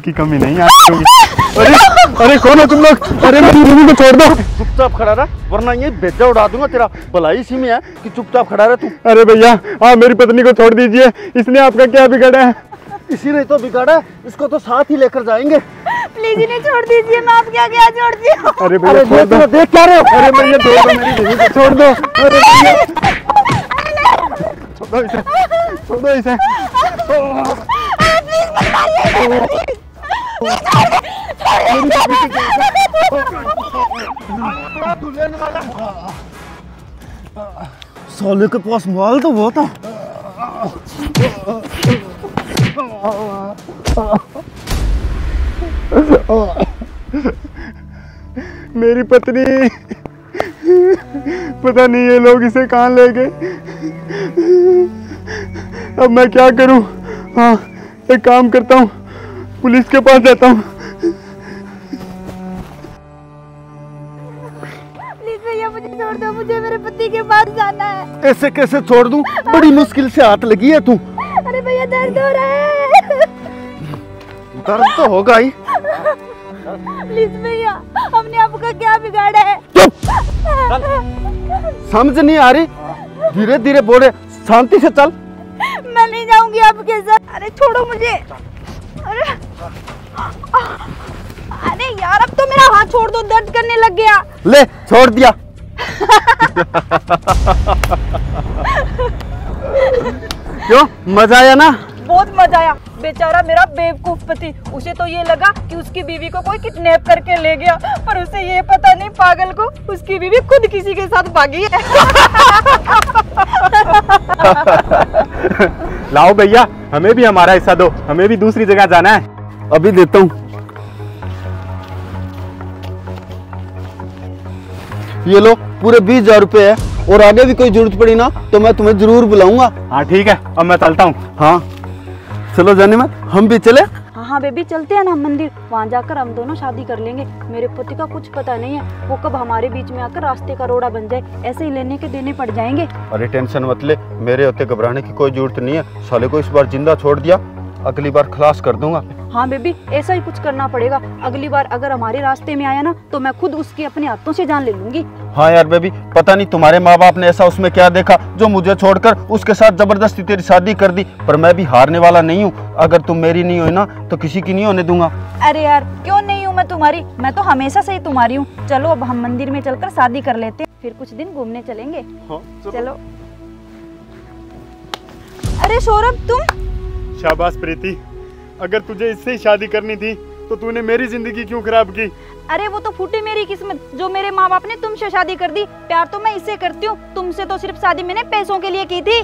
की कमी नहीं आती। अरे अरे कौन हो तुम लोग? अरे मेरी बीवी को छोड़ दो। चुपचाप खड़ा रहा वरना ये बेजा उड़ा दूंगा तेरा। भलाई इसी में है कि चुपचाप खड़ा रहा तू। अरे भैया आप मेरी पत्नी को छोड़ दीजिए, इसने आपका क्या बिगाड़ा है? इसी ने तो बिगाड़ा है, इसको तो साथ ही लेकर जाएंगे। प्लीज इन्हें छोड़ दीजिए, मैं आप क्या क्या छोड़ती हूँ। अरे भैया छोड़ दो। देख क्या रहे हो? अरे भैया छोड़ दो, मेरी बीवी को छोड़ दो। अरे भैया छोड़ दो इसे, छोड़ दो इसे। साले के पास माल तो बहुत है। मेरी पत्नी, पता नहीं ये लोग इसे कहाँ ले गए। अब मैं क्या करूं? हाँ एक काम करता हूँ, पुलिस के पास जाता हूँ। प्लीज भैया मुझे छोड़ दो, मुझे मेरे पति के पास जाना है। ऐसे कैसे छोड़ दूं? बड़ी मुश्किल से हाथ लगी है तू। अरे भैया दर्द हो रहा है। दर्द तो होगा ही। प्लीज भैया, हमने आपका क्या बिगाड़ा है? समझ नहीं आ रही, धीरे धीरे बोले, शांति से चल। मैं नहीं जाऊंगी आपके साथ। अरे छोड़ो मुझे। अरे यार अब तो मेरा हाथ छोड़ दो, दर्द करने लग गया। ले छोड़ दिया। क्यों मजा आया ना? बहुत मजा आया। बेचारा मेरा बेवकूफ पति, उसे तो ये लगा कि उसकी बीवी को कोई किडनैप करके ले गया, पर उसे ये पता नहीं पागल को उसकी बीवी खुद किसी के साथ भागी है। लाओ भैया हमें भी हमारा हिस्सा दो, हमें भी दूसरी जगह जाना है। अभी देता हूँ। ये लो पूरे 20,000 रुपए है, और आगे भी कोई जरूरत पड़ी ना तो मैं तुम्हें जरूर बुलाऊंगा। हाँ ठीक है, अब मैं चलता हूँ। हाँ चलो जाने मत, हम भी चले। हाँ बेबी चलते हैं ना मंदिर, वहाँ जाकर हम दोनों शादी कर लेंगे। मेरे पति का कुछ पता नहीं है, वो कब हमारे बीच में आकर रास्ते का रोड़ा बन जाए, ऐसे ही लेने के देने पड़ जाएंगे। अरे टेंशन मत ले, मेरे होते घबराने की कोई जरूरत नहीं है। साले को इस बार जिंदा छोड़ दिया, अगली बार खलास कर दूंगा। हाँ बेबी ऐसा ही कुछ करना पड़ेगा। अगली बार अगर हमारे रास्ते में आया ना तो मैं खुद उसकी अपने हाथों से जान ले लूंगी। हाँ यार बेबी, पता नहीं तुम्हारे माँ बाप ने ऐसा उसमें क्या देखा जो मुझे छोड़कर उसके साथ जबरदस्ती तेरी शादी कर दी, पर मैं भी हारने वाला नहीं हूँ। अगर तुम मेरी नहीं हुई ना तो किसी की नहीं होने दूंगा। अरे यार क्यों नहीं हूँ मैं तुम्हारी, मैं तो हमेशा से ही तुम्हारी हूँ। चलो अब हम मंदिर में चलकर शादी कर लेते हैं, फिर कुछ दिन घूमने चलेंगे। हाँ, चलो। अरे सौरभ तुम। शाबाश प्रीति, अगर तुझे इससे ही शादी करनी थी तो तूने मेरी जिंदगी क्यों खराब की? अरे वो तो फूटी मेरी किस्मत, जो मेरे माँ बाप ने तुमसे शादी कर दी। प्यार तो मैं इससे करती हूँ, तुमसे तो सिर्फ शादी मैंने पैसों के लिए की थी।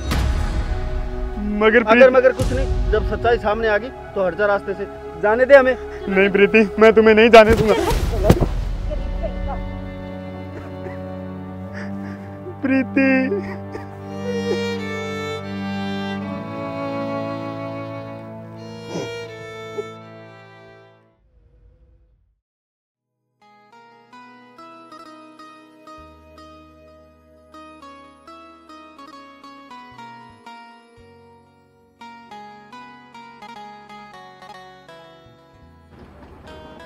मगर कुछ नहीं, जब सच्चाई सामने आ गई तो हट जा रास्ते से, जाने दे हमें। नहीं प्रीति, मैं तुम्हें नहीं जाने दूंगा। प्रीति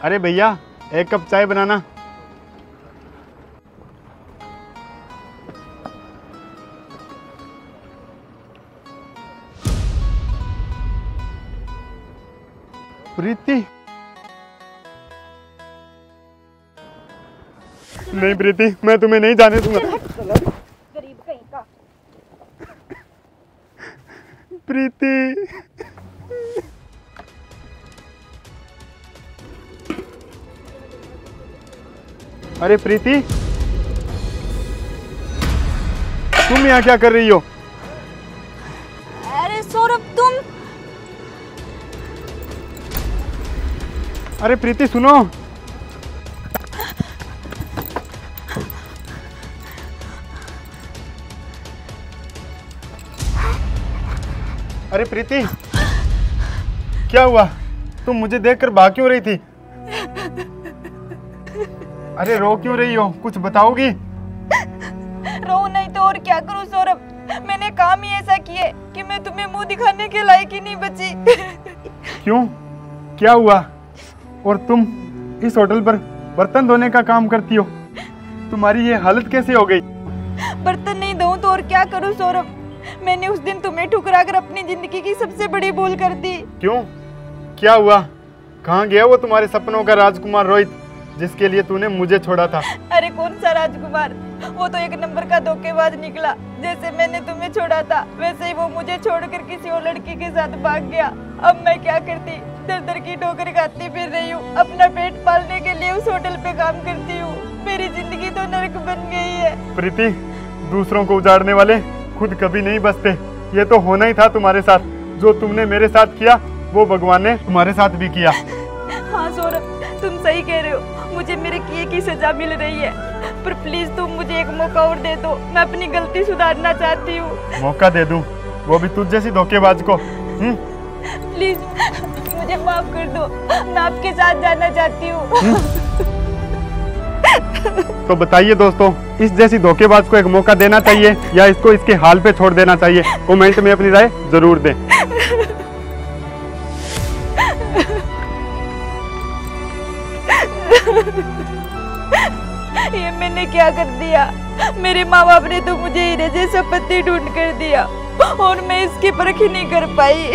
अरे भैया एक कप चाय बनाना। प्रीति नहीं प्रीति, मैं तुम्हें नहीं जाने दूंगा। गरीब कहीं का। प्रीति अरे प्रीति तुम यहाँ क्या कर रही हो? अरे सौरभ तुम। अरे प्रीति सुनो। अरे प्रीति क्या हुआ? तुम मुझे देखकर भाग क्यों रही थी? अरे रो क्यों रही हो? कुछ बताओगी? रो नहीं तो और क्या करूं सौरभ, मैंने काम ही ऐसा किए कि मैं तुम्हें मुंह दिखाने के लायक ही नहीं बची। क्यों? क्या हुआ? और तुम इस होटल पर बर्तन धोने का काम करती हो। तुम्हारी ये हालत कैसे हो गई? बर्तन नहीं धोऊं तो और क्या करूं सौरभ? मैंने उस दिन तुम्हें ठुकरा कर अपनी जिंदगी की सबसे बड़ी भूल कर दी। क्यों? क्या हुआ? कहाँ गया वो तुम्हारे सपनों का राजकुमार रोहित, जिसके लिए तूने मुझे छोड़ा था? अरे कौन सा राजकुमार, वो तो एक नंबर का धोखेबाज निकला। जैसे मैंने तुम्हें छोड़ा था वैसे ही वो मुझे छोड़कर किसी और लड़की के साथ भाग गया। अब मैं क्या करती? दर दर की ठोकर खाती फिर रही हूँ। अपना पेट पालने के लिए उस होटल पे काम करती हूँ। मेरी जिंदगी तो नरक बन गई है। प्रीति, दूसरों को उजाड़ने वाले खुद कभी नहीं बचते। ये तो होना ही था तुम्हारे साथ। जो तुमने मेरे साथ किया वो भगवान ने तुम्हारे साथ भी किया। हाँ सौरभ, तुम सही कह रहे हो। मुझे मेरे किए की सजा मिल रही है, पर प्लीज तुम मुझे एक मौका और दे दो। मैं अपनी गलती सुधारना चाहती हूँ। मौका दे दूं? वो भी तुझ जैसी धोखेबाज को? प्लीज मुझे माफ कर दो, मैं आपके साथ जाना चाहती हूँ। तो बताइए दोस्तों, इस जैसी धोखेबाज को एक मौका देना चाहिए या इसको इसके हाल पे छोड़ देना चाहिए? कमेंट में अपनी राय जरूर दें। ये मैंने क्या कर दिया? मेरे माँ बाप ने तो मुझे हीरे जैसा पति ढूंढ कर दिया और मैं इसकी परख ही नहीं कर पाई।